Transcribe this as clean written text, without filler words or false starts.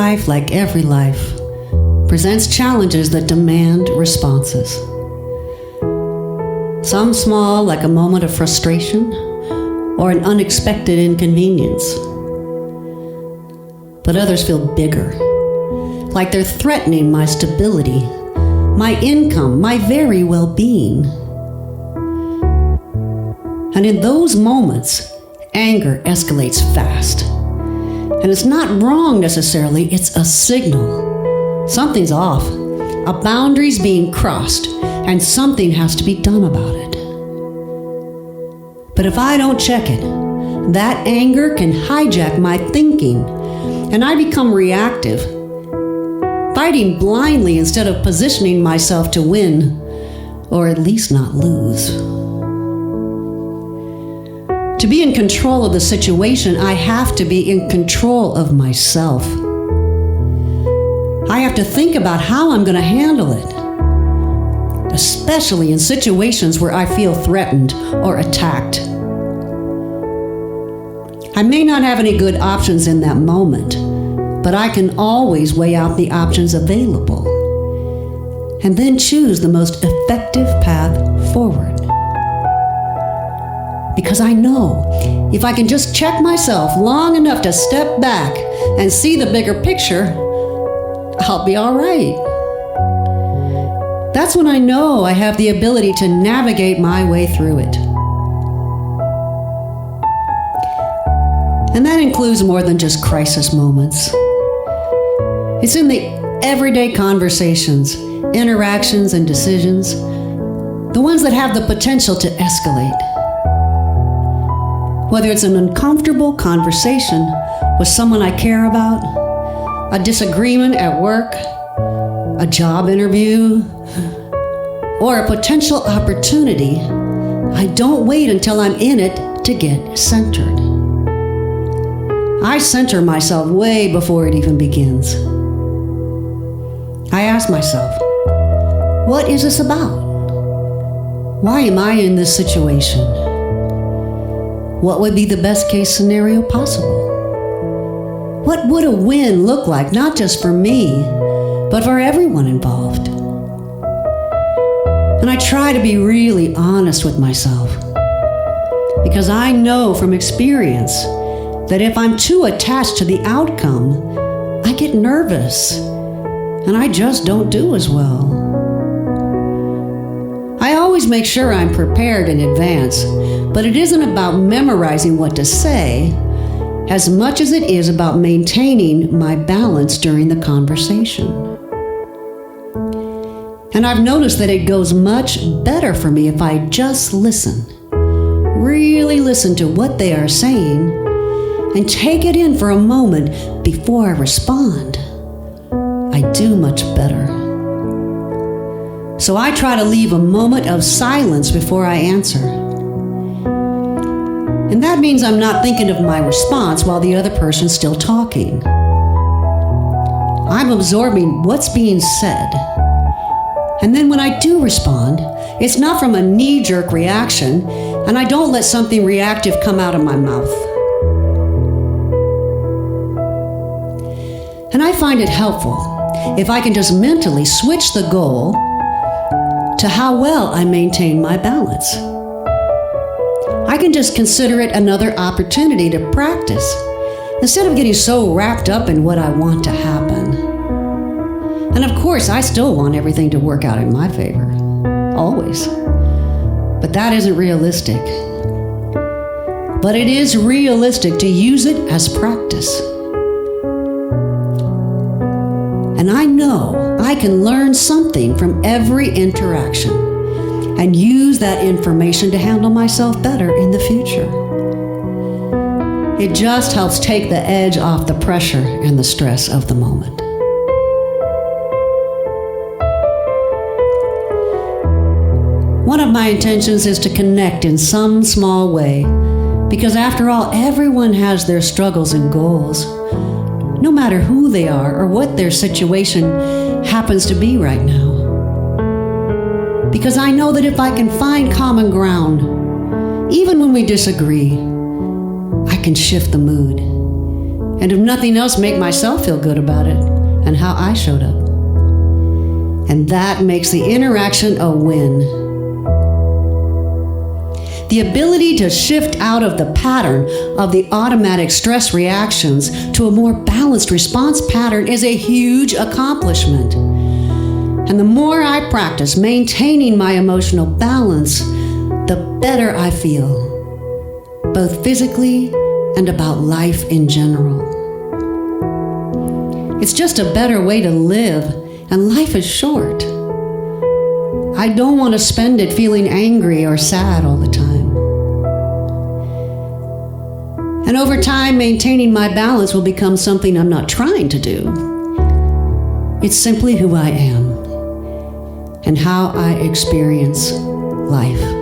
life, like every life, presents challenges that demand responses. Some small, like a moment of frustration or an unexpected inconvenience. But others feel bigger, like they're threatening my stability, my income, my very well-being. And in those moments, anger escalates fast. And it's not wrong necessarily, it's a signal. Something's off. A boundary's being crossed, and something has to be done about it. But if I don't check it, that anger can hijack my thinking, and I become reactive, fighting blindly instead of positioning myself to win, or at least not lose. To be in control of the situation, I have to be in control of myself. I have to think about how I'm going to handle it, especially in situations where I feel threatened or attacked. I may not have any good options in that moment, but I can always weigh out the options available and then choose the most effective path forward. Because I know if I can just check myself long enough to step back and see the bigger picture, I'll be all right. That's when I know I have the ability to navigate my way through it. And that includes more than just crisis moments. It's in the everyday conversations, interactions, and decisions, the ones that have the potential to escalate. Whether it's an uncomfortable conversation with someone I care about, a disagreement at work, a job interview, or a potential opportunity, I don't wait until I'm in it to get centered. I center myself way before it even begins. I ask myself, what is this about? Why am I in this situation? What would be the best case scenario possible? What would a win look like, not just for me, but for everyone involved? And I try to be really honest with myself, because I know from experience that if I'm too attached to the outcome, I get nervous and I just don't do as well. I always make sure I'm prepared in advance, but it isn't about memorizing what to say as much as it is about maintaining my balance during the conversation. And I've noticed that it goes much better for me if I just listen, really listen to what they are saying, and take it in for a moment before I respond. I do much better. So I try to leave a moment of silence before I answer. And that means I'm not thinking of my response while the other person's still talking. I'm absorbing what's being said. And then when I do respond, it's not from a knee-jerk reaction, and I don't let something reactive come out of my mouth. And I find it helpful if I can just mentally switch the goal to how well I maintain my balance. I can just consider it another opportunity to practice instead of getting so wrapped up in what I want to happen. And of course, I still want everything to work out in my favor, always. But that isn't realistic. But it is realistic to use it as practice. And I know I can learn something from every interaction and use that information to handle myself better in the future. It just helps take the edge off the pressure and the stress of the moment. One of my intentions is to connect in some small way, because after all, everyone has their struggles and goals, no matter who they are or what their situation happens to be right now. Because I know that if I can find common ground, even when we disagree, I can shift the mood And if nothing else, make myself feel good about it and how I showed up. And that makes the interaction a win. The ability to shift out of the pattern of the automatic stress reactions to a more balanced response pattern is a huge accomplishment. And the more I practice maintaining my emotional balance, the better I feel, both physically and about life in general. It's just a better way to live, and life is short. I don't want to spend it feeling angry or sad all the time. And over time, maintaining my balance will become something I'm not trying to do. It's simply who I am and how I experience life.